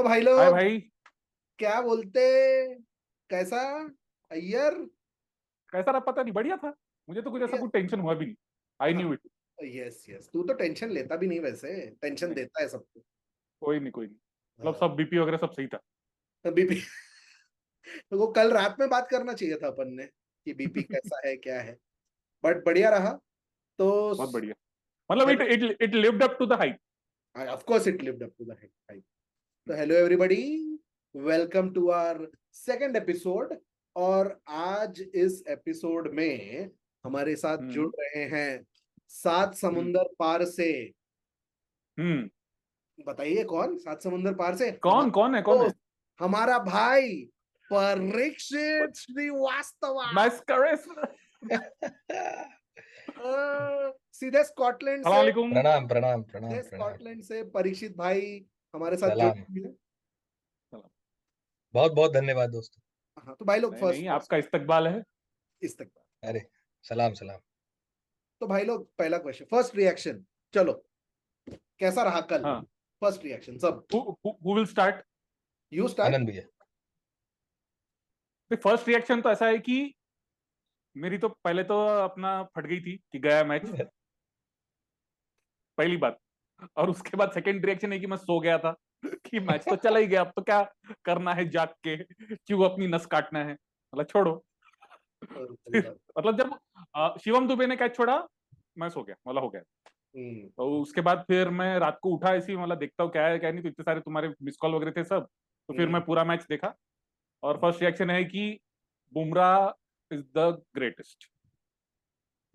तो भाई हाय लोग भाई। क्या बोलते, कैसा अय्यर? कैसा रहा पता नहीं, बढ़िया था। मुझे तो कुछ ऐसा बढ़िया। कुछ टेंशन हुआ भी नहीं। आई हाँ, न्यू इट। यस यस, तू तो टेंशन लेता भी नहीं, वैसे टेंशन नहीं, देता है सबको। कोई नहीं कोई नहीं। मतलब हाँ, सब बीपी वगैरह सब सही था। बीपी वो कल रात में बात करना चाहिए था अपन ने कि बीपी कैसा है क्या है, बट बढ़िया रहा। तो बहुत बढ़िया। मतलब it hello, it it lived up to the hype. Of course it lived up to the hype. तो hello everybody, welcome to our second episode. और आज इस एपिसोड में हमारे साथ जुड़ हम्म। रहे हैं सात हम्म। समुंदर पार से। हम्म। बताइए कौन सात समुंदर पार से? कौन हमारा कौन है कौन है? दोस्त, हमारा भाई परीक्षित श्रीवास्तव। मैस्करेस। सीधे स्कॉटलैंड सलाम से, वालेकुम। प्रणाम प्रणाम प्रणाम सीधे प्रणाम। स्कॉटलैंड से परीक्षित भाई हमारे साथ जुड़ सलाम। रहे हैं। सलाम। बहुत बहुत धन्यवाद दोस्तों। हाँ, तो भाई लोग नहीं फर्स्ट नहीं, फर्स्ट आपका इस्तकबाल है। इस तक। अरे सलाम सलाम। तो भाई लोग पहला क्वेश्चन, फर्स्ट रिएक्शन। चलो, कैसा रहा कल? हाँ। फर्स्ट रिएक्शन सब। Who will start? You start. Anand भैया। फर्स्ट रिएक्शन तो ऐसा है कि मेरी तो पहले तो अपना फट गई थी कि गया मैच, पहली बात। और उसके बाद सेकंड रिएक्शन है कि मैं सो गया था कि मैच तो चला ही गया, अब तो क्या करना है जाग के, क्यों अपनी नस काटना है, मतलब छोड़ो। सही फिर बात। मतलब जब शिवम दुबे ने कैच छोड़ा, मैं सो गया, मतलब हो गया। हम्म। तो उसके बाद फिर मैं रात को उठा ऐसी, मतलब देखता हूँ क्या है क्या नहीं, तो इतने सारे तुम्हारे मिस कॉल वगैरह थे सब। तो फिर हम्म। मैं पूरा मैच देखा। और फर्स्ट रिएक्शन है कि Bumrah is the greatest.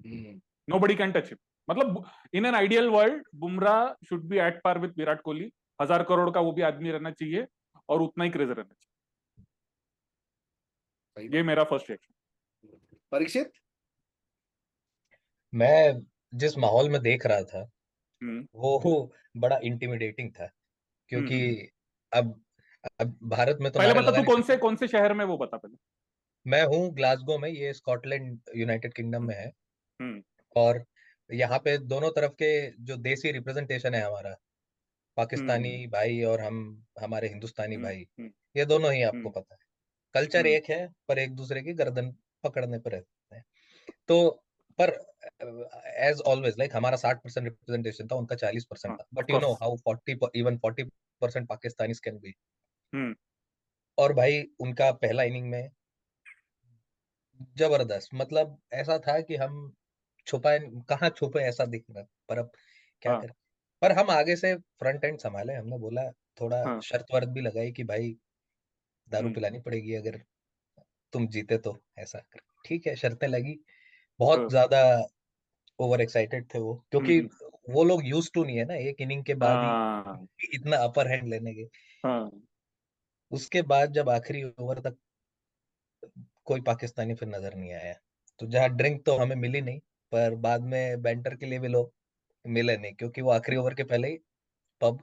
Hmm. Nobody can touch him. मतलब in an ideal world Bumrah should be at par with Virat Kohli. 1000 crore का वो भी आदमी रहना चाहिए और उतना ही क्रेजर रहना सही चाहिए। ये बात। मेरा फर्स्ट रिएक्शन। परीक्षित। मैं जिस माहौल में देख रहा था हम्म। वो बड़ा इंटिमिडेटिंग था, हम्म। क्योंकि अब अब भारत में तो पहले नारे बता लगा तू नहीं सकते। कौन से शहर में, वो बता पहले। मैं हूँ ग्लासगो में, ये स्कॉटलैंड यूनाइटेड किंगडम हम्म। में है। हम्म। और यहाँ पे दोनों तरफ के जो देसी रिप्रेजेंटेशन है हमारा, पाकिस्तानी हम्म। भाई और हम हमारे हिंदुस्तानी हम्म। भाई, हम्म। ये दोनों ही आपको हम्म। पता है। कल्चर हम्म। एक है पर एक दूसरे की गर्दन पकड़ने पर रहते हैं। तो पर एज ऑलवेज लाइक हमारा 60% रिप्रेजेंटेशन था, उनका 40% हाँ, था, of but you know course. How 40 even 40% Pakistani can be. Hmm. और भाई उनका पहला इनिंग में जबरदस्त, मतलब ऐसा था कि हम छुपाए कहाँ छुपे ऐसा दिख रहा, पर अब क्या हाँ। करें। पर हम आगे से फ्रंट एंड संभाले, हमने बोला थोड़ा हाँ। शर्त वर्त भी लगाई कि भाई दारू हम्म। पिलानी पड़ेगी अगर तुम जीते तो, ऐसा कर ठीक है, शर्तें लगी। बहुत हाँ। ज्यादा ओवर एक्साइटेड थे वो, क्योंकि हम्म। वो लोग यूज टू नहीं है ना एक इनिंग के बाद ही हाँ। इतना अपर हैंड लेने के। हाँ। उसके बाद जब आखिरी ओवर तक कोई पाकिस्तानी फिर नजर नहीं आया, तो जहाँ ड्रिंक तो हमें मिली नहीं, पर बाद में बैंटर के लिए भी लोग मिले नहीं, क्योंकि वो आखिरी ओवर के पहले ही पब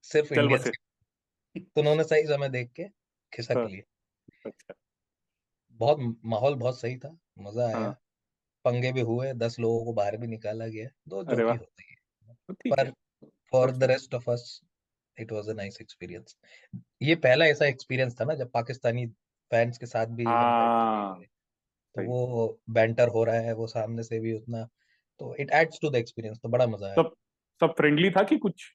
सिर्फ चल इंडियंस बसे। के, तो उन्होंने सही समय देख के खिसक हाँ। लिए। अच्छा। बहुत माहौल बहुत सही था, मजा आया। हाँ। पंगे भी हुए, 10 लोगों को बाहर भी निकाला गया, तो जो अरे कि वाह। होता ही है। तो ठीक है। पर for the That's- rest of us it was a nice experience. ये पहला ऐसा एक्सपीरियंस था ना जब पाकिस्तानी फैंस के साथ भी हम बैठ के खेल हाँ। रहे, तो सही। वो बैंटर हो रहा है, वो सामने से भी उतना, तो it adds to the experience, तो बड़ा मजा आया। सब सब फ्रेंडली था कि कुछ?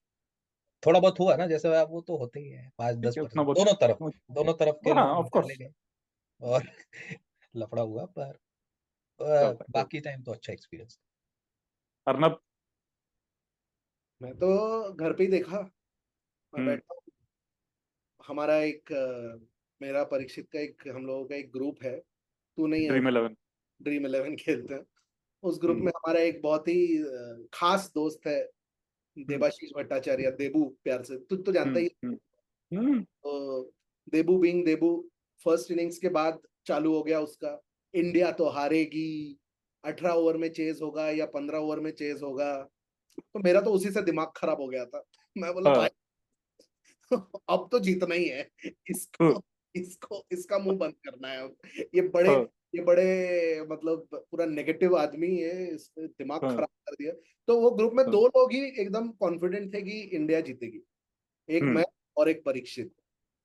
थोड़ा बहुत हुआ ना, जैसे आप वो तो होते ही है, पाँच ठीक दस है, उतना परसेंट बहुत। दोनों तरफ के हाँ, लोग ऑफ निकाले कोर्स। गए और लफड़ा हुआ, पर चलता है कोई। बाकी टाइम तो अच्छा एक्सपीरियंस। अर्नब। मैं तो घर पे ही देखा। मैं हम्म। बैठा हूँ। हमारा एक मेरा परीक्षित का एक, हम लोगों का एक ग्रुप है। तू नहीं है ड्रीम उसमें? 11। ड्रीम इलेवन खेलते हैं। उस ग्रुप हम्म। में हमारा एक बहुत ही खास दोस्त है, हम्म। देबाशीष भट्टाचार्य, देबू प्यार से, तू तो जानता हम्म। ही है। हम्म। हम्म। तो देबू बिंग देबू, फर्स्ट इनिंग्स के बाद चालू हो गया उसका, इंडिया तो हारेगी, 18 ओवर में चेज होगा या 15 ओवर में चेज होगा। तो मेरा तो उसी से दिमाग खराब हो गया था। मैं बोला भाई हाँ। अब तो जीतना ही है, हाँ। इसको इसको इसका मुंह बंद करना है अब। ये बड़े हाँ। ये बड़े मतलब पूरा नेगेटिव आदमी है, इसने दिमाग हाँ। खराब कर दिया। तो वो ग्रुप में हाँ। दो लोग ही एकदम कॉन्फिडेंट थे कि इंडिया जीतेगी, एक हम्म। मैं और एक परीक्षित।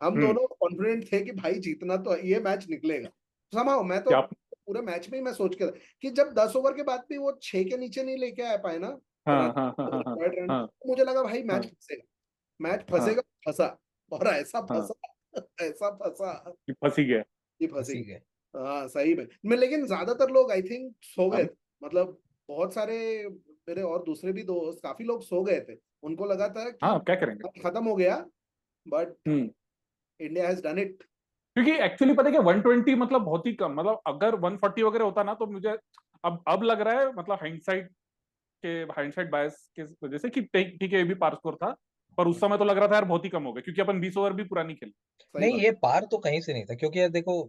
हम दोनों कॉन्फिडेंट थे कि भाई जीतना तो ये मैच निकलेगा। समाओ मैं तो क्या पूरे मैच में ही मैं सोच के था कि जब 10 ओवर के बाद भी वो 6 के नीचे नहीं लेके आ पाए ना हाँ रन, हाँ हाँ हाँ required run, हाँ तो मुझे लगा भाई हाँ मैच फंसेगा, मैच हाँ फंसेगा, फंसा। और ऐसा हाँ फंसा, ऐसा फंसा कि फंस ही गया। कि फंसी। ठीक है। हाँ सही में मैं, लेकिन ज्यादातर लोग आई थिंक सो गए अब थे। मतलब बहुत सारे मेरे और दूसरे भी दोस्त काफी लोग सो गए थे। उनको लगा था कि हाँ, क्या करेंगे। अब खत्म हो गया, but hmm India has done it. क्योंकि एक्चुअली पता है कि 120 मतलब बहुत ही कम, मतलब अगर 140 वगैरह होता ना तो मुझे अब लग रहा है, मतलब हाइंडसाइट बायस के वजह से कि ठीक ठीक है, ये भी पार स्कोर था, पर उस समय तो लग रहा था यार बहुत ही कम हो गया, क्योंकि अपन 20 ओवर भी पूरा नहीं खेले। सही नहीं, बात। ये पार तो कहीं से नहीं था, क्योंकि यार देखो,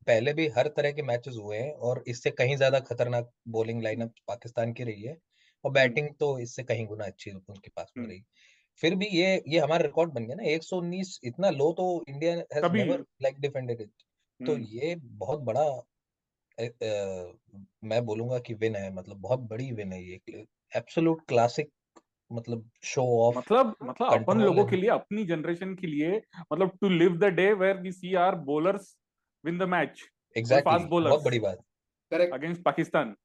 पहले भी हर तरह के मैचेस हुए हैं और इससे कहीं ज्यादा खतरनाक बॉलिंग लाइनअप पाकिस्तान की रही है, और हम्म बैटिंग तो इससे कहीं गुना अच्छी उनके पास में हम्म रही। फिर भी ये हमारा रिकॉर्ड बन गया ना, 119 इतना लो तो इंडिया हैज कभी नेवर लाइक डिफेंडेड इट। तो हम्म ये बहुत बड़ा मैं बोलूंगा कि विन है, मतलब बहुत बड़ी विन है ये, एब्सोल्यूट क्लासिक, मतलब शो ऑफ मतलब अपन कंट्रोल लोगों के एंड। लिए, अपनी जनरेशन के लिए, मतलब to live the day where we see our bowlers win the match, और एग्जैक्टली, फास्ट बहुत बॉलर्स बड़ी बात। करेक्ट। अगेंस्ट पाकिस्तान।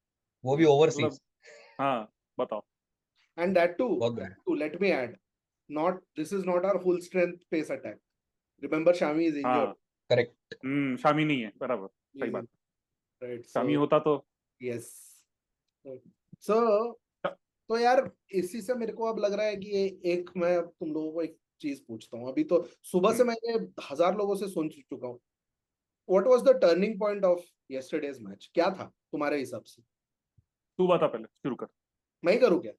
वो भी ओवरसीज। मतलब हाँ, बताओ। एंड दैट बहुत बड़ी। To let me add, not this is not our full strength pace attack. Remember Shami is injured. हाँ, करेक्ट। शामी नहीं है, बराबर, सही बात। राइट शामी सो होता तो यस। सो तो यार इसी से मेरे को अब लग रहा है कि एक मैं तुम लोगों को एक चीज पूछता हूँ। अभी तो सुबह से हम्म, मैं ये 1000 लोगों से सुन चुका हूँ। What was the turning point of yesterday's match? क्या था तुम्हारे हिसाब से? तू बता, पहले शुरू कर। मैं ही करूँ क्या?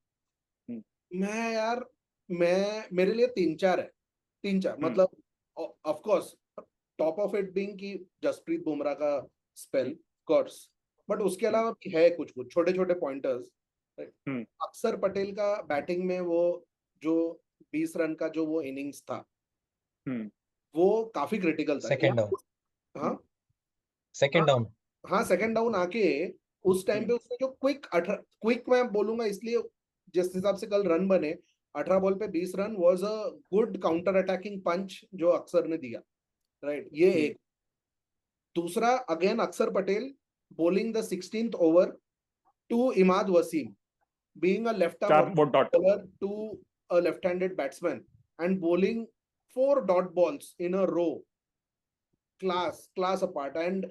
हम्म मैं यार, मैं मेरे लिए तीन चार है। तीन चार हम्म मतलब of course top of it being कि जसप्रीत बुमराह का स्पेल कोर्स, बट उसके हम्म अलावा भी है कुछ कुछ छोटे छोटे पॉइंटर्स। हम्म अक्षर पटेल का बैटिंग में वो जो 20 रन का जो वो इनिंग्स था, हम्म वो काफी क्रिटिकल था सेकेंड यार। डाउन। हाँ हाँ सेकेंड डाउन। हाँ सेकंड डाउन आके उस टाइम हम्म पे उसने जो क्विक मैं बोलूंगा इसलिए, जिस हिसाब से कल रन बने, 18 बॉल पे 20 run was a good counter attacking punch जो अक्षर ने दिया। राइट, ये हम्म। एक। दूसरा अगेन अक्षर Patel bowling the 16th over to Imad Wasim, being a left arm चार वो dot. bowler to a left-handed batsman and bowling 4 dot balls in a row, class apart and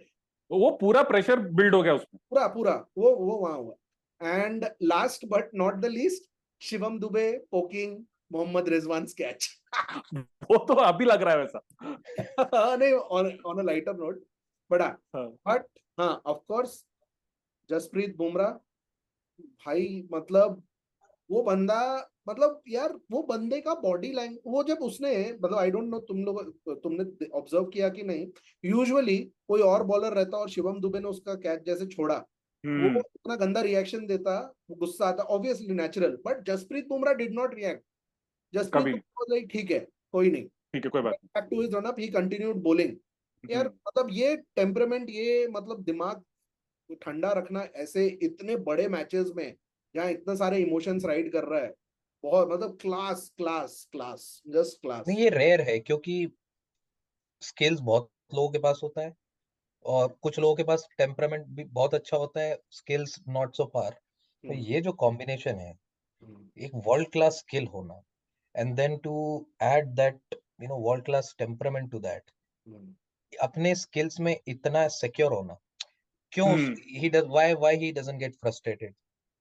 वो पूरा प्रेशर बिल्ड हो गया उसमें। पूरा पूरा वो वहां हुआ। And last but not the least, Shivam Dube poking Mohammad Rizwan catch. वो तो अभी लग रहा है वैसा। नहीं, ऑन अ लाइटर नोट, बड़ा। हाँ। बट हाँ ऑफ कोर्स जसप्रीत बुमराह भाई, मतलब वो बंदा, मतलब यार वो बंदे का बॉडी लैंग्वेज, वो जब उसने, मतलब आई डोंट नो तुमने ऑब्जर्व किया कि नहीं, यूजुअली कोई और बॉलर रहता और शिवम दुबे ने उसका कैच जैसे छोड़ा, वो हम्म इतना गंदा रिएक्शन देता, वो गुस्सा आता, obviously natural, but Jasprit Bumrah did not react. Jasprit कभी नहीं। बुमराह लाइक ठीक है, कोई नहीं, ठीक है, कोई बात back to his run up, he continued bowling. नहीं। यार मतलब ये टेम्परामेंट, ये मतलब दिमाग ठंडा रखना ऐसे इतने बड़े मैचेस में जहाँ इतने सारे इमोशंस राइड कर रहा है, बहुत मतलब क्लास क्लास क्लास, जस्ट नहीं, क्लास। ये रेयर है, क्योंकि स्किल्स बहुत लोगों के पास होता है, और कुछ लोगों के पास टेम्परामेंट भी बहुत अच्छा होता है, स्किल्स नॉट सो फार। तो हम्म, ये जो कॉम्बिनेशन है, हम्म, एक वर्ल्ड क्लास स्किल होना, and then to add that world class temperament to that, hmm, अपने स्किल्स में इतना सिक्योर होना। क्यों hmm he does why he doesn't get frustrated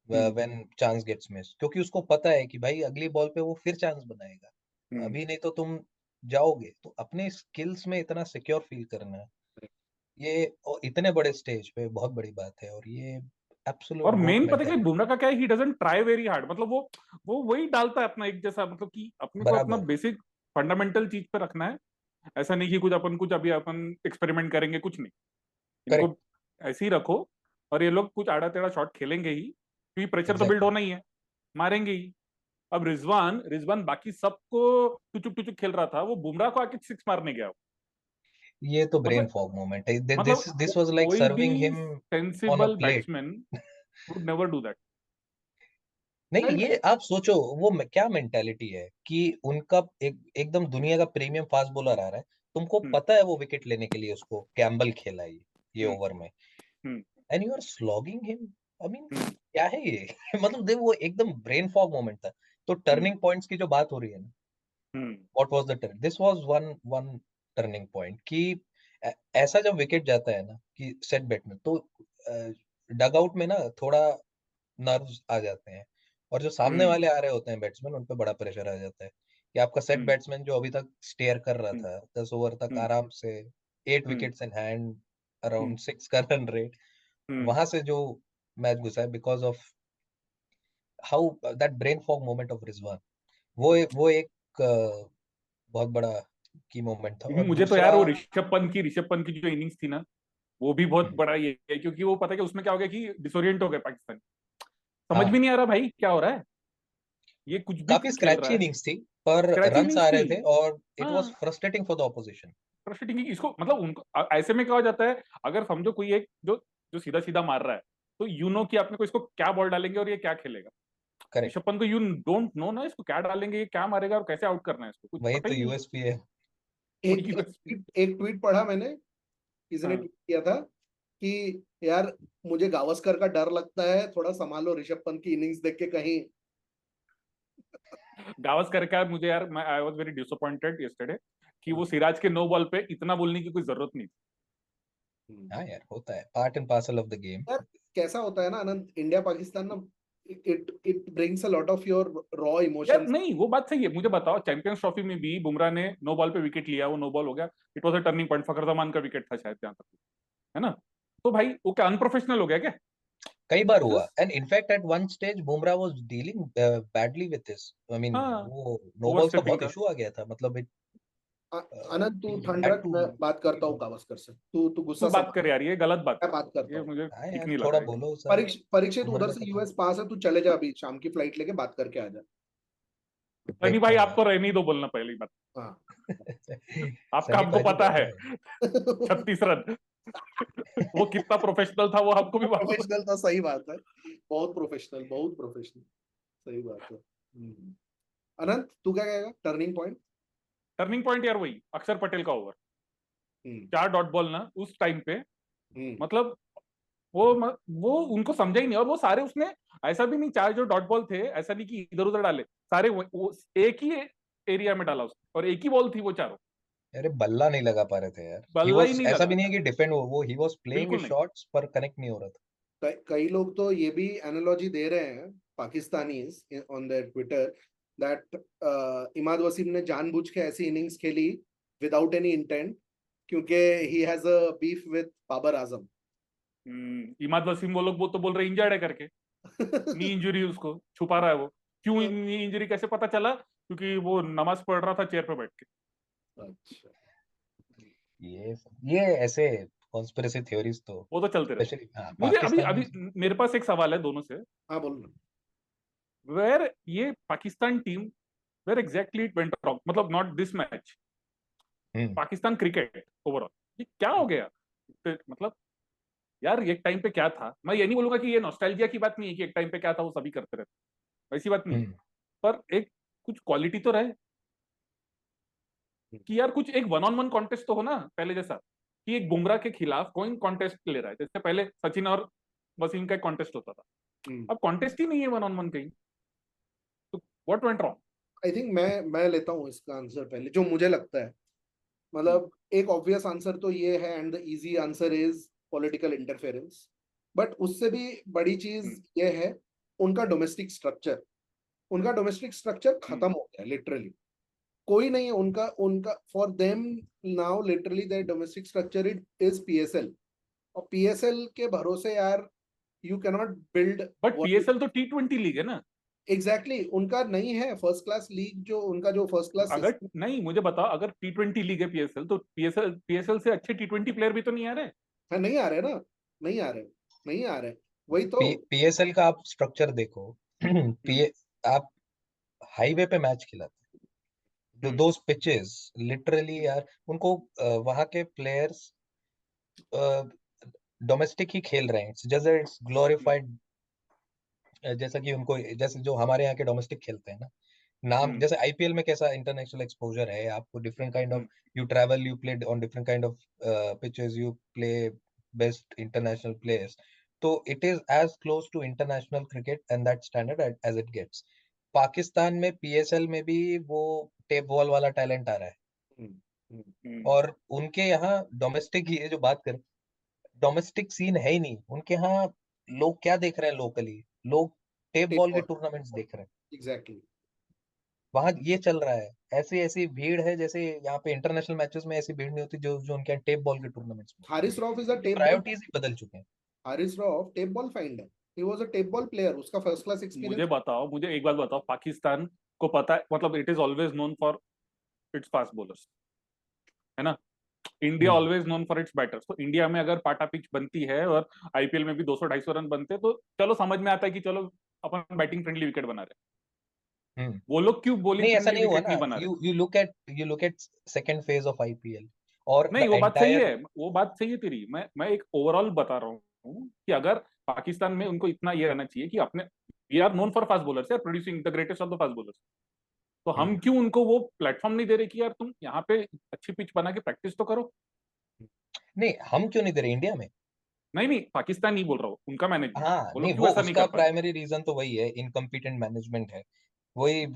hmm when chance gets miss? क्योंकि उसको पता है कि भाई अगली बॉल पे वो फिर चांस बनाएगा, हम्म। अभी नहीं तो तुम जाओगे। तो अपने स्किल्स में इतना सिक्योर फील करना, ये और इतने बड़े स्टेज पे बहुत बड़ी बात है, और ये और एब्सोल्यूट गोट मेन पता है कि मेंटालिटी। बुमराह का क्या है, he doesn't try very hard, मतलब वो वही डालता है अपना एक जैसा, मतलब कि अपने को अपना बराबर। बेसिक फंडामेंटल चीज पे रखना है। ऐसा नहीं कि कुछ अभी अपन एक्सपेरिमेंट करेंगे, कुछ नहीं। इनको करेक्ट। ऐसे ही रखो, और ये लोग कुछ आड़ा टेढ़ा शॉट खेलेंगे ही, क्योंकि प्रेशर तो बिल्ड एग्जैक्टली। होना ही है, मारेंगे ही। अब रिजवान रिजवान बाकी सबको टुचुक टुचुक खेल रहा था, वो बुमराह को आके सिक्स मारने गया। ये तो ब्रेन मतलब फॉग मोमेंट है, मतलब दिस वाज लाइक कोई भी serving him on a sensible plate. Batsman would never do that. नहीं, एंड ये आप सोचो वो क्या मेंटालिटी है कि उनका एकदम दुनिया का प्रीमियम फास्ट बॉलर आ रहा है, तुमको हम्म, पता है वो विकेट लेने के लिए उसको गैम्बल खेला है ये हम्म, ओवर में, hmm, and you are slogging him. I mean hmm, क्या है ये? मतलब देख वो एकदम ब्रेन फॉग मोमेंट था। तो हम्म, टर्निंग पॉइंट्स की जो बात हो रही है ना, hmm, what was the turn, this was one one turning point कि ऐसा जब विकेट जाता है ना कि सेट बैट में, तो डग आउट में ना थोड़ा नर्व्स आ जाते हैं, और जो सामने हम्म, वाले आ रहे होते हैं बैट्समैन, उन पे बड़ा प्रेशर आ जाता है कि आपका सेट हम्म, बैट्समैन जो अभी तक स्टेयर कर रहा हम्म, था 10 ओवर तक हम्म, आराम से, 8 hmm, wickets in hand, hmm, around 6 का रन रेट, हम्म, वहां से जो मैच घुसा है because of how that brain fog moment of Rizwan, वो एक बहुत बड़ा की मोमेंट था। क्योंकि और मुझे तो दूसरा यार वो ऋषभ पंत की जो इनिंग्स थी ना, वो भी बहुत हम्म, बड़ा ये है, क्योंकि वो पता है कि उसमें क्या हो गया कि डिसोरिएंट हो गए पाकिस्तान। समझ हाँ भी नहीं आ रहा भाई क्या हो रहा है, ये कुछ भी काफी खेल स्क्रैची रहा है। इनिंग्स थी, पर स्क्रैची रन्स इनिंग्स आ थी। रहे थे और इट वाज हाँ, frustrating for the opposition. Frustrating इसको मतलब उनको ऐसे में क्या हो जाता है, अगर समझो कोई एक जो जो सीधा सीधा मार रहा है, तो यू नो कि आपने को इसको क्या बॉल डालेंगे और ये क्या खेलेगा। ऋषभ करेक्ट, पंत को यू डोंट नो ना इसको क्या डालेंगे, ये क्या मारेगा और कैसे आउट करना है, इसको कुछ वही पता तो ही नहीं। यूएसपी है। एक वही एक बस। एक ट्वीट पढ़ा मैंने, किसी ने हाँ, ट्वीट किया था कि यार मुझे गावस्कर का डर लगता है, थोड़ा संभालो ऋषभ पंत की इनिंग्स देख के कहीं। गावस्कर का मुझे यार, मैं I was very disappointed yesterday कि वो हाँ, सिराज के नो बॉल पे इतना बोलने की कोई जरूरत नहीं थी। हम्म। हाँ यार, होता है, part and parcel of the game. यार कैसा होता है ना आनंद, इंडिया पाकिस्तान ना, it it brings a lot of your raw यार इमोशंस। नहीं, वो बात सही है, मुझे बताओ चैंपियंस ट्रॉफी में भी बुमराह ने नो बॉल पे विकेट लिया, वो नो बॉल हो गया। It was a turning point, Fakhar Zaman का विकेट था शायद, जहां तक है ना। तो भाई वो क्या अनप्रोफेशनल हो गया क्या? कई बार हुआ, Just, and in fact at one stage Bumrah was dealing badly with this. I mean हाँ, वो नो ओवर बॉल्स का स्टेपिंग बहुत का। इशू आ गया था, मतलब इट आनंद तू ही ठंड हैड रख, टू। मैं बात करता हूँ गावस्कर से, तू तू गुस्सा बात सब, कर यार, ये गलत बात मैं है। बात करता ये हूँ। मुझे हाँ ठीक यार, नहीं लग थोड़ा रहा है। बोलो सर, परीक्षित उम्र उधर में से खत्म। यूएस पास है, तू चले जा, अभी शाम की फ्लाइट लेके बात करके आ जा। सनी देखता भाई हूँ आपको रहने ही दो बोलना, पहली बात। हाँ। आपका सनी हमको पाजी पता है। बैठे हैं। 36 रन। वो कितना प्रोफेशनल था वो हमको भी मालूम है। प्रोफेशनल था, सही बात है, बहुत प्रोफेशनल, बहुत प्रोफेशनल, सही बात है। अनंत तू क्या कहेगा टर्निंग पॉइंट? टर्निंग पॉइंट यार वही अक्षर पटेल का ओवर, हम्म 4 डॉट बॉल ना उस टाइम पे। हम्म मतलब वो उनको समझा ही नहीं, और वो सारे उसने, ऐसा भी नहीं, 4 जो डॉट बॉल थे ऐसा नहीं कि इधर उधर डाले, सारे वो एक ही एरिया में डाला उसने, और एक ही बॉल थी वो चारों। अरे बल्ला नहीं लगा पा रहे थे यार, ही बल्ला ही वाज, नहीं ऐसा लगा, भी नहीं है कि डिफेंड वो ही वाज प्लेइंग बिल्कुल हिज नहीं। शॉट्स पर कनेक्ट नहीं हो रहा था। कई लोग तो ये भी एनालॉजी दे रहे हैं, Pakistani on their Twitter, that Imad Wasim ने जानबूझ के ऐसी इनिंग्स खेली विदाउट एनी इंटेंट, क्योंकि he has a beef with Babar Azam. Imad Wasim वो लोग वो तो बोल रहे इंजर्ड है करके, नी इंजरी, उसको छुपा रहा है वो। क्यों नी इंजरी कैसे पता चला? क्योंकि वो नमाज पढ़ रहा था चेयर पे बैठ के। अच्छा। ये ऐसे कॉन्स्पिरेसी थ्योरीज तो, वो तो चलते रहते। स्पेशली हाँ मुझे अभी पाकिस्तान में। अभी मेरे पास एक सवाल है दोनों से। हाँ बोल ना। वेयर ये Pakistan team, where exactly it went wrong, मतलब not this match, hmm Pakistan cricket overall, ये क्या हो गया? मतलब यार एक टाइम पे क्या था, मैं ये नहीं बोलूंगा कि ये नॉस्टैल्जिया की बात नहीं है कि एक टाइम पे क्या था वो सभी करते रहते, ऐसी बात नहीं है। हम्म पर एक कुछ क्वालिटी तो रहे, कि यार कुछ एक वन ऑन वन कॉन्टेस्ट तो हो ना पहले जैसा, कि एक बुमराह के खिलाफ कोई कॉन्टेस्ट ले रहा है, जैसे पहले सचिन और वसीम का कॉन्टेस्ट होता था। अब कॉन्टेस्ट ही नहीं है वन ऑन वन कहीं, तो what went wrong? I think मैं लेता हूँ इसका आंसर पहले, जो मुझे लगता है। मतलब एक ऑब्वियस आंसर तो ये है, and the easy answer is political interference. But उससे भी बड़ी चीज ये है, उनका डोमेस्टिक स्ट्रक्चर, उनका डोमेस्टिक स्ट्रक्चर खत्म हो गया लिटरली। कोई नहीं है उनका उनका for them now, literally there domestic structure it is PSL. और पीएसएल के भरोसे यार you can not build. But PSL तो T20 लीग है ना। एग्जैक्टली उनका नहीं है फर्स्ट क्लास लीग, जो उनका जो फर्स्ट क्लास अगर सिस्टम। नहीं, मुझे बताओ, अगर T20 लीग है पीएसएल, तो पीएसएल से अच्छे T20 प्लेयर भी तो नहीं आ रहे। है, नहीं आ रहे ना, नहीं आ रहे, नहीं आ रहे, वही तो। पीएसएल का आप स्ट्रक्चर देखो। हम्म, पी आप हाईवे पे मैच खिलाते, तो हम्म, दोस पिचेस लिटरली यार, उनको वहां के प्लेयर्स डोमेस्टिक ही खेल रहे हैं, जैसे इट्स हम्म, ग्लोरिफाइड, जैसा कि उनको, जैसे जो हमारे यहाँ के डोमेस्टिक खेलते हैं ना, नाम जैसे आईपीएल में कैसा इंटरनेशनल एक्सपोजर है, आपको different kind of, you travel, you play on different kind of pitches, you play best international players, तो it is as close to international cricket and that standard as it gets. Pakistan में PSL में भी वो tape ball वाला talent आ रहा है, और उनके यहाँ डोमेस्टिक, ये जो बात करें, डोमेस्टिक सीन है ही नहीं उनके यहाँ। लोग क्या देख रहे हैं लोकली, लोग टेप बॉल के टूर्नामेंट्स देख रहे हैं, एग्जैक्टली। वहां ये चल रहा है। ऐसी ऐसी भीड़ है, जैसे यहाँ पे इंटरनेशनल मैचेस में ऐसी भीड़ नहीं होती जो जो उनके यहाँ टेप बॉल के टूर्नामेंट्स में। Haris Rauf is a tape ball, priorities ही बदल चुके हैं। Haris Rauf tape ball finder, he was a tape ball player, उसका फर्स्ट क्लास एक्सपीरियंस। मुझे बताओ, मुझे एक बात बताओ, पाकिस्तान को पता है, मतलब it is always known for its fast bowlers, है ना? India always known for its batters. तो इंडिया में अगर पाटा पिच बनती है और आईपीएल में भी 200-250 रन बनते हैं, तो चलो समझ में आता है कि चलो अपन बैटिंग फ्रेंडली विकेट बना रहे हैं। वो लोग क्यों बॉलिंग नहीं, ऐसा फ्रेंडली नहीं हुआ विकेट ना। नहीं बना रहे? You look at second phase of IPL और नहीं, द वो बात सही एंटायर। है, वो बात सही है तेरी। मैं एक ओवरऑल बता रहा हूँ कि अगर पाकिस्तान में उनको इतना ये रहना चाहिए कि अपने, we are known for fast bowlers, यार, producing the greatest of the fast bowlers. तो हम क्यों उनको वो प्लेटफॉर्म नहीं दे रहे कि यार तुम यहाँ पे अच्छी पिच बना के प्रैक्टिस तो करो? नहीं, हम क्यों नहीं दे रहे इंडिया में? नहीं नहीं, पाकिस्तान नहीं बोल रहा हूँ, उनका मैनेजमेंट, हाँ, वो नहीं, लोग क्यों वो ऐसा नहीं उसका कर पा रहे? प्राइमरी रीजन तो वही है, इनकम्पिटेंट मैनेजमेंट है। वही,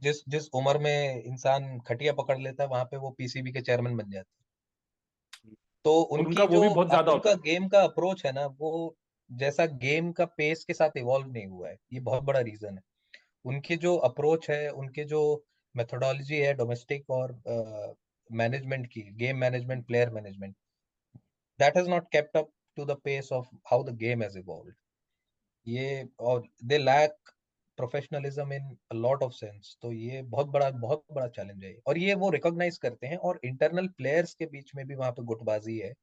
जिस जिस उम्र में इंसान खटिया पकड़ लेता है, वहां पे वो पीसीबी के चेयरमैन बन जाते हैं। तो और उनका उनकी वो जो भी बहुत ज्यादा होता उनका है। गेम का अप्रोच है ना, वो जैसा गेम का पेस के साथ इवॉल्व नहीं हुआ है, ये बहुत बड़ा रीजन है। उनके जो अप्रोच है, उनके जो मेथोडोलॉजी है डोमेस्टिक और मैनेजमेंट की, game management, player management, that has not kept up to the pace of how the game has evolved. ये, और they lack professionalism in a lot of sense. तो ये बहुत बड़ा चैलेंज है, और ये वो रिकॉग्नाइज करते हैं, और इंटरनल प्लेयर्स के बीच में भी वहां पे गुटबाजी है,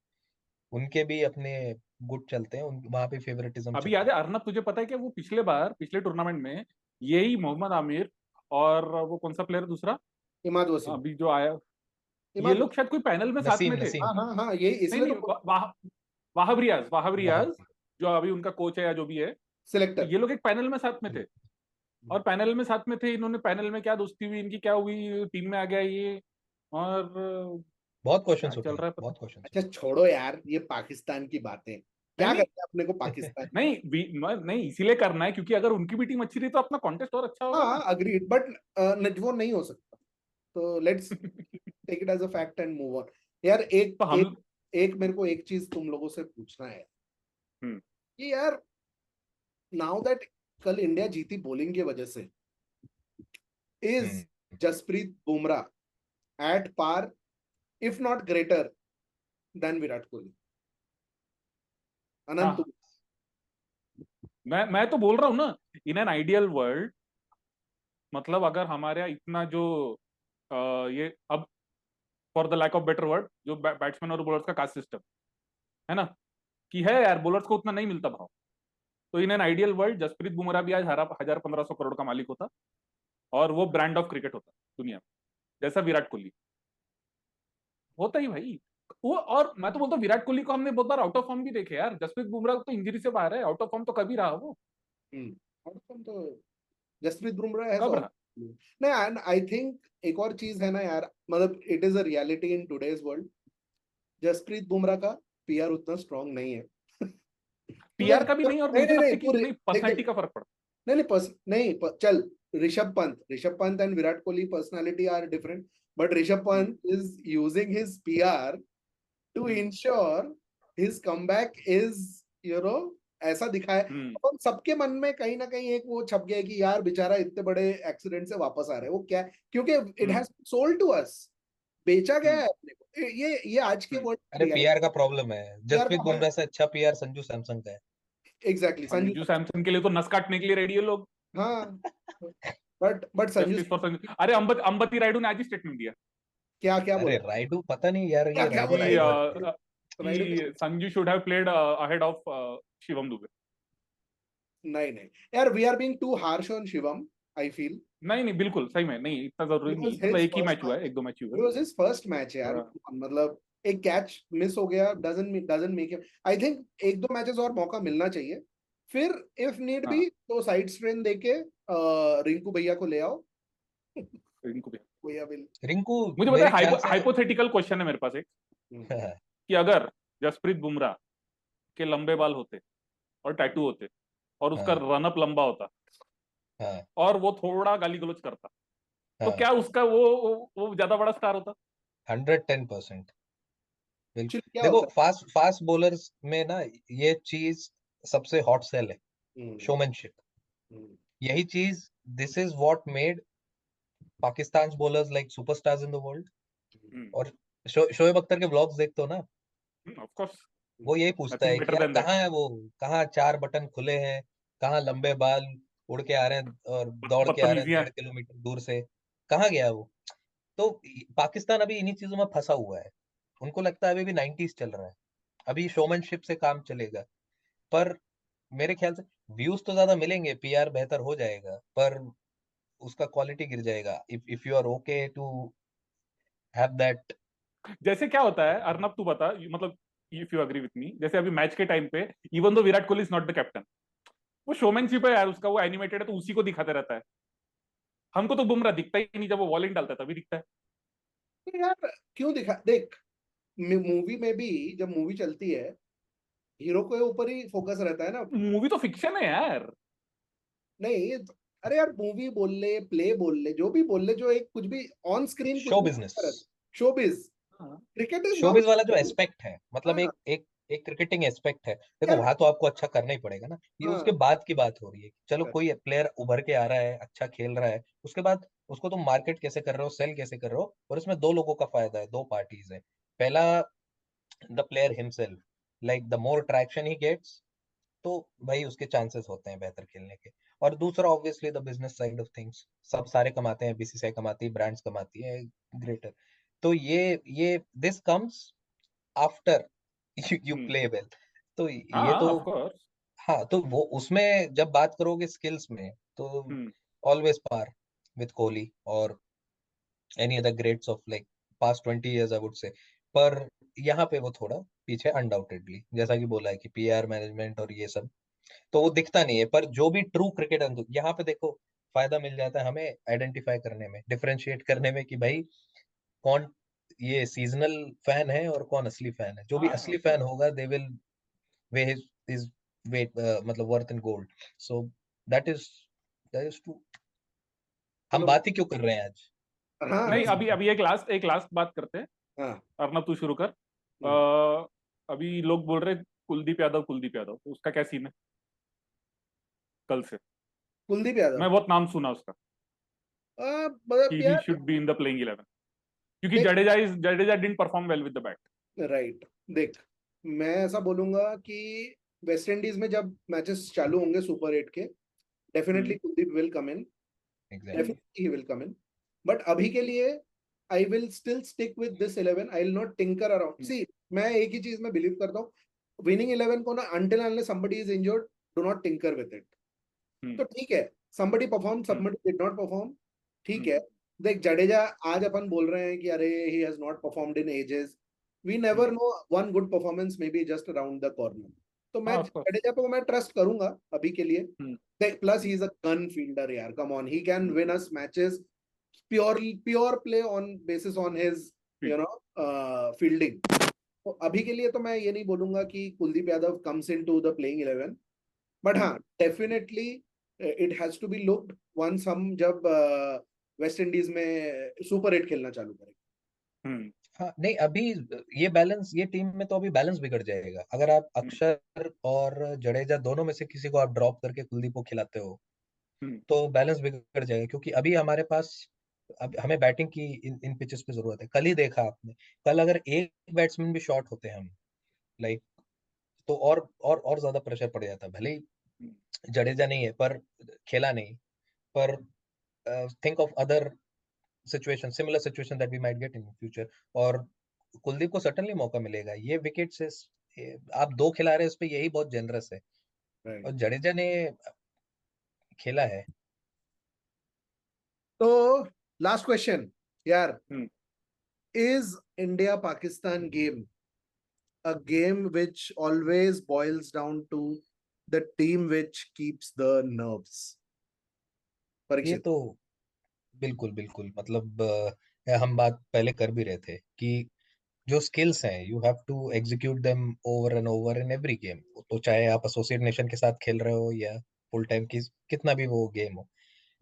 उनके भी अपने गुट चलते हैं, वहां पे फेवरेटिज्म अभी चलता याद है। है अर्नब, तुझे पता है कि वो पिछले टूर्नामेंट में यही मोहम्मद आमिर और वो कौन सा प्लेयर दूसरा इमाद वसीम, अभी जो आया, ये इमाद लोग शायद कोई पैनल में साथ में थे। नसीम। हाँ हाँ हाँ, ये नहीं इसलिए नहीं, तो वाहब वहां रियाज, जो अभी उनका कोच है या जो भी है, तो सिलेक्टर। ये लोग एक पैनल में साथ में थे। और पैनल में साथ में थे, इन्होंने पैनल में क्या दोस्ती हुई इनकी, क्या हुई, टीम में आ गया ये, और बहुत क्या क्वेश्चंस उठे चल हैं, रहा है पता बहुत क्वेश्चंस अच्छा उठे छोड़ो यार ये पाकिस्तान की बातें, नहीं। क्या नहीं करते हैं अपने को पाकिस्तान। नहीं नहीं, इसीलिए करना है क्योंकि अगर उनकी भी टीम अच्छी रही तो अपना कॉन्टेस्ट और अच्छा होगा हाँ ना। अग्रीड, बट वो नहीं हो सकता, तो let's take it as a fact and move on. यार एक तो एक हम, एक मेरे को एक चीज तुम लोगों से पूछना है हम्म, कि यार, नाउ दैट कल इंडिया जीती बॉलिंग की वजह से, is hmm. Jasprit Bumrah at par if not greater than Virat Kohli? Anant हाँ, मैं तो बोल रहा हूँ ना, इन एन आइडियल वर्ल्ड, मतलब अगर हमारे यहाँ इतना जो ये अब, for the lack of better word, जो बैट्समैन और बॉलर्स का कास्ट सिस्टम है ना, कि है यार, बॉलर्स को उतना नहीं मिलता भाव, तो in an ideal world Jasprit Bumrah भी आज 1,000-1,500 करोड़ का मालिक होता, और वो ब्रांड ऑफ क्रिकेट होता दुनिया में, जैसा विराट कोहली होता ही भाई। वो, और मैं तो बोलता हूँ विराट कोहली को हमने बहुत बार आउट ऑफ फॉर्म भी देखे यार, जसप्रीत बुमराह तो इंजरी से बाहर है, आउट ऑफ फॉर्म तो कभी रहा वो, आउटकम तो जसप्रीत बुमराह हैज कब ऑल। रहा? नहीं, आई थिंक एक और चीज है ना यार, मतलब it is a reality in today's world, Jasprit Bumrah का पीआर उतना स्ट्रांग नहीं है। क्योंकि पीआर का भी नहीं, और नहीं मुझे नहीं लगता नहीं है कि तू नहीं, देख पर्सनैलिटी देख, का फर्क पड़ता नहीं नहीं नहीं चल, Rishabh Pant and Virat Kohli personality are different, but Rishabh है। Pant is using his PR to ensure his comeback is, you know, ऐसा दिखाए। हम्म और सबके मन में कहीं ना कहीं एक वो छप गया कि यार बेचारा इतने बड़े एक्सीडेंट से वापस आ रहे हैं, वो क्या, क्योंकि it hmm has sold to us, बेचा गया हम्म है अपने को। ये आज के हम्म। वर्ल्ड अरे, रियलिटी, पीआर का प्रॉब्लम है। पीआर जसप्रीत का है। बुमराह से अच्छा पीआर संजू सैमसन का है। एग्जैक्टली संजू, संजू सैमसन के लिए तो नस काटने के लिए रेडी है लोग। हाँ, but Sanju justice for Sanju, अरे अंबती रायडू ने आज ही स्टेटमेंट दिया क्या क्या अरे, बोला, राइडू पता नहीं यार, क्या ये क्या राइडू बोला कि एक राइडू बार, राइडू। राइडो कि Sanju should have played ahead of Shivam Dube. नहीं नहीं यार, we are being too harsh on Shivam, I feel. नहीं नहीं, बिल्कुल सही में नहीं, इतना जरूरी इट नहीं वाज है, मतलब हिज एक ही फर्स्ट मैच हुआ है, मैच, एक दो मैच हुए it was his first match यार, हैं। मतलब एक कैच मिस हो गया doesn't make him, I think एक दो मैचेस और मौका मिलना चाहिए, फिर इफ नीड हाँ बी तो साइड स्ट्रेन देके रिंकू भैया को ले आओ, रिंकू भी। भैया बिल। रिंकू मुझे मेरे पता है, ख्याल से हाइपोथेटिकल क्वेश्चन है मेरे पास एक, कि अगर जसप्रीत बुमराह के लंबे बाल होते और टैटू होते और उसका हाँ रनअप लंबा होता हाँ और वो थोड़ा गाली गलौज करता, तो हाँ क्या उसका वो ज्यादा बड़ा स्टार होता? 110%। बिल्कुल। एक्चुअली क्या देखो होता फास्ट फास्ट बॉलर्स में ना ये चीज सबसे हॉट सेल है, है? शोमैनशिप। हम्म, यही चीज, this is what made Pakistan bowlers like superstars in the world. और शोएब अख्तर के व्लॉग्स देखते हो ना, ऑफ कोर्स, वो यही पूछता नथिंग है कि बेटर यार देन दैट। कहाँ है वो, कहाँ 4 बटन खुले हैं, कहाँ लंबे बाल उड़ के आ रहे हैं और दौड़ के आ रहे हैं बदतमीजियां। 1.5 किलोमीटर दूर से, कहाँ गया वो। तो पाकिस्तान अभी इन्हीं चीजों में फंसा हुआ है। उनको लगता है अभी भी 90s चल रहा है, अभी शोमैनशिप से काम चलेगा। पर मेरे ख्याल से व्यूज तो ज्यादा मिलेंगे, पीआर बेहतर हो जाएगा, पर उसका क्वालिटी गिर जाएगा if you are okay to have that. जैसे क्या होता है अर्नब, तू बता, मतलब if you agree with me, जैसे अभी मैच के टाइम पे even though Virat Kohli is not the captain, वो शोमैनशिप है यार उसका, वो एनिमेटेड है तो उसी को दिखाते रहता है। हमको तो बुमराह दिखता ही नहीं, जब वो बॉलिंग डालता है तभी दिखता है। तो यार क्यों दिखा, देख मूवी में भी जब मूवी चलती है हीरो के ऊपर ही फोकस रहता है ना। मूवी तो फिक्शन है यार। नहीं अरे यार मूवी बोल ले, प्ले बोल ले, जो भी बोल ले, जो एक कुछ भी ऑन स्क्रीन कुछ शो भी बिजनेस, रहता है। शोबिज, हाँ, क्रिकेट इज शोबिज नॉट। वाला जो एस्पेक्ट है, मतलब हाँ एक क्रिकेटिंग एस्पेक्ट है। देखो यार। वहां तो आपको अच्छा करना ही पड़ेगा ना, ये हाँ उसके बाद की बात हो रही है। चलो कोई प्लेयर उभर के आ रहा है, अच्छा खेल रहा है, उसके बाद उसको तुम मार्केट कैसे कर रहे हो, सेल कैसे कर रहे हो, और इसमें दो लोगों का फायदा है, दो पार्टीज है। पहला, the player himself, like the more traction he gets, तो भाई उसके चांसेस होते हैं बेहतर खेलने के। और दूसरा obviously the business side of things, सब सारे कमाते हैं, बीसीसीआई कमाती है, ब्रांड्स कमाती है, ग्रेटर। तो ये this comes after you hmm, play well. तो ये हाँ तो, ऑफ कोर्स। हाँ, तो वो उसमें जब बात करोगे स्किल्स में, तो हम्म, ऑलवेज पार विथ कोहली और any other greats of like past 20 years I would say. पर यहाँ पे वो थोड़ा पीछे अनडाउटेडली, जैसा कि बोला है कि पीआर मैनेजमेंट और ये सब, तो वो दिखता नहीं है। पर जो भी ट्रू क्रिकेट यहाँ पे देखो, फायदा मिल जाता है हमें आइडेंटिफाई करने में, डिफरेंशिएट करने में, कि भाई कौन ये सीजनल फैन है और कौन असली फैन है। जो भी हाँ असली ऑफ फैन कोर्स। होगा they will weigh his weight, मतलब worth in gold. So that is true. हम चलो बात ही क्यों कर रहे हैं आज हाँ नहीं, वैसे। अभी अभी एक लास्ट बात करते हैं। हाँ अर्नब तू शुरू कर। हम्म, अभी लोग बोल रहे कुलदीप यादव, कुलदीप यादव, तो उसका क्या सीन है कल से? कुलदीप यादव। मैं बहुत नाम सुना उसका, कि मतलब ही यार should be in the playing 11, क्योंकि देख, Jadeja didn't perform well with the bat. Right, देख मैं ऐसा बोलूंगा कि वेस्ट इंडीज में जब मैचेस चालू होंगे सुपर 8 के, definitely hmm, Kuldeep will come in, exactly. Definitely he will come in. But अभी के लिए I will still stick with this 11, I will not tinker around. See मैं एक ही चीज में बिलीव करता हूँ, विनिंग 11 को ना until unless somebody is injured, do not tinker with it। हम्म, तो ठीक है, somebody performed, hmm, somebody did not perform, ठीक हम्म, है। देख जडेजा, आज अपन बोल रहे हैं कि अरे he has not performed in ages, we never know, one good performance may be just around the corner। तो हाँ मैं ऑफ कोर्स। जडेजा पे मैं ट्रस्ट करूंगा अभी के लिए। देख plus he is a gun fielder यार, come on, he can win us matches pure play on basis on his you know fielding. तो अभी के लिए तो मैं ये नहीं बोलूंगा कि Kuldeep Yadav comes into the playing 11, but हाँ definitely it has to be looked once हम जब वेस्ट इंडीज में सुपर 8 खेलना चालू करेंगे। हाँ नहीं, अभी ये बैलेंस, ये टीम में तो अभी बैलेंस बिगड़ जाएगा अगर आप अक्षर और जडेजा दोनों में से किसी को आप ड्रॉप करके कुलदीप को खिलाते हो, तो बैलेंस बिगड़ जाएगा। क्योंकि अभी हमारे पास, अब हमें बैटिंग की इन पिचेस पे जरूरत है। कल ही देखा आपने, कल अगर एक बैट्समैन भी शॉर्ट होते हम, लाइक, तो और ज्यादा प्रेशर पड़ जाता। भले ही जडेजा नहीं है, पर खेला नहीं, पर think of other situation, similar situation that we might get in future. और कुलदीप को सर्टेनली मौका मिलेगा। ये विकेट से आप दो खिला रहे हैं, इस पे यही बहुत जेनरस है। राइट, और जडेजा ने खेला है। तो लास्ट क्वेश्चन यार, is India Pakistan game a game which always boils down to the team which keeps the nerves? ये परीक्षित। तो बिल्कुल बिल्कुल, मतलब हम बात पहले कर भी रहे थे कि जो स्किल्स हैं you have to execute them over and over in every game, तो चाहे आप एसोसिएट नेशन के साथ खेल रहे हो या फुल टाइम की कितना भी वो गेम हो,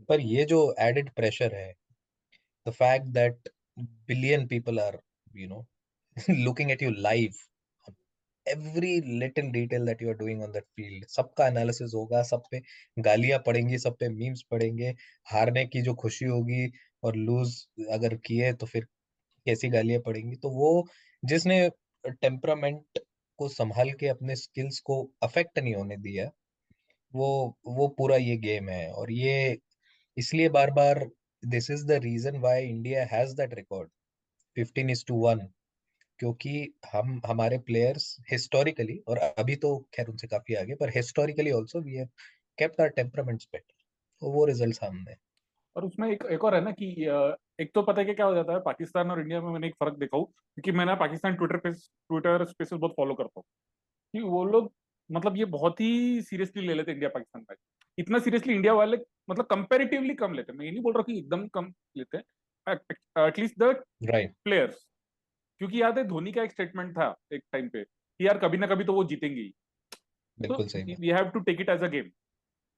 पर ये जो एडेड प्रेशर है, the fact that billion people are, you know, looking at you live on every little detail that you are doing on that field, सबका एनालिसिस होगा, सब पे गालियां पड़ेंगी, सब पे मीम्स पड़ेंगे, हारने की जो खुशी होगी और लूज अगर किए तो फिर कैसी गालियां पड़ेंगी, तो वो जिसने टेम्परामेंट को संभाल के अपने स्किल्स को अफेक्ट नहीं होने दिया, वो वो पूरा ये गेम है। और ये इसलिए बार बार this is the reason why India has that record 15:1, क्योंकि हम हमारे प्लेयर्स हिस्टोरिकली, और अभी तो खैर उनसे काफी आगे, पर historically also we have kept our temperaments better, तो वो रिजल्ट सामने है। और उसमें एक और है ना कि एक तो पता है कि क्या हो जाता है पाकिस्तान और इंडिया में, मैंने एक फर्क देखा हूँ क्योंकि मैं ना पाकिस्तान ट्विटर स्पेसेस बहुत फॉलो करता हूँ कि वो लोग मतलब ये बहुत ही सीरियसली ले लेते हैं इंडिया पाकिस्तान मैच। इतना सीरियसली इंडिया वाले मतलब कंपेरेटिवली कम लेते हैं, मैं ये नहीं बोल रहा कि एकदम कम लेते हैं, एटलीस्ट द राइट, प्लेयर्स। क्योंकि याद है धोनी का एक स्टेटमेंट था एक टाइम पे कि यार कभी ना कभी तो वो जीतेंगे ही, तो बिल्कुल सही बात। We have to take it as a game.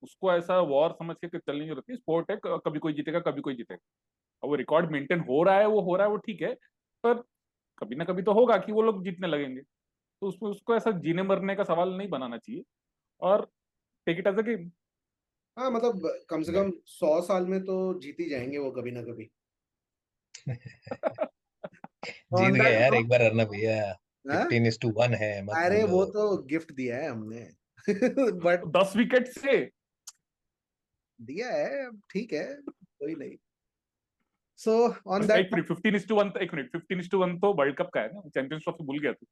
उसको ऐसा वॉर समझ के चलनी नहीं रहती, स्पोर्ट है, कभी कोई जीतेगा कभी कोई जीतेगा। अब वो रिकॉर्ड मेंटेन हो रहा है, वो हो रहा है, वो ठीक है, पर कभी ना कभी तो होगा कि वो लोग जीतने लगेंगे। तो उसको उसको ऐसा जीने मरने का सवाल नहीं बनाना चाहिए और take it as a game. हाँ मतलब कम से कम राइट। 100 साल में तो जीत ही जाएंगे वो कभी ना कभी। जीत ऑन गए दैट यार एक नोट, बार अर्नब भैया, 15:1 है, मत अरे भूलो। वो तो गिफ्ट दिया है हमने बट 10 विकेट से। दिया है, अब ठीक है, कोई नहीं। सो ऑन एक दैट, मिनट 15:1, एक मिनट 15:1 तो वर्ल्ड कप का है ना, चैंपियंस ट्रॉफी भूल गया तू।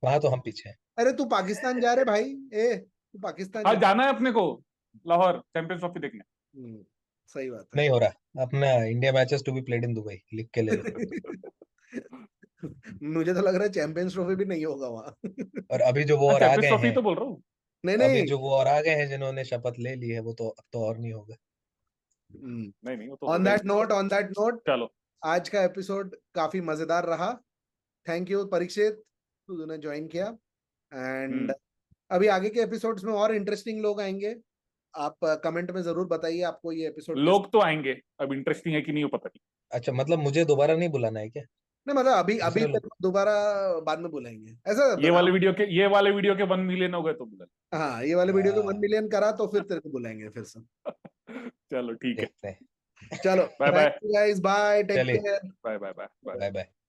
वहां तो हम पीछे हैं। अरे तू पाकिस्तान जा रहे भाई, ए तू पाकिस्तान हाँ जा। जाना है अपने को लाहौर चैंपियंस ट्रॉफी देखने। सही बात है। नहीं हो रहा अपना, India matches to be played in Dubai लिख के ले लो। मुझे तो लग रहा है चैंपियंस ट्रॉफी भी नहीं होगा वहां। और अभी जो वो हाँ और आ चैंपियंस गए ट्रॉफी हैं, तो बोल रहा हूँ। नहीं अभी नहीं। जो वो और आ गए हैं जिन्होंने शपथ ले ली है, वो तो अब तो और नहीं होगा। नहीं नहीं वो तो ऑन होगा ही दैट नहीं। नोट, ऑन दैट नोट, चलो। आज का एपिसोड काफी मजेदार रहा। थैंक यू परीक्षित, तूने ज्वाइन किया। एंड हम्म। अभी आगे के एपिसोड्स में और इंटरेस्टिंग लोग आएंगे। आप कमेंट में जरूर बताइए आपको ये एपिसोड कैसे। लोग तो आएंगे, अब इंटरेस्टिंग है कि नहीं वो पता नहीं। अच्छा, मतलब मुझे दोबारा नहीं बुलाना है क्या? नहीं मतलब अभी अभी दूसरे तेरे लोग। को दोबारा बाद में बुलाएंगे ऐसा ये वाले वीडियो के 1 मिलियन हो गए तो बुला। हाँ, ये वाले वीडियो को 1 मिलियन हाँ, करा तो फिर तेरे को बुलाएंगे फिर से। चलो ठीक है। चलो, bye thank bye. You guys, bye, take चलिए, care. Bye bye bye bye. Bye bye.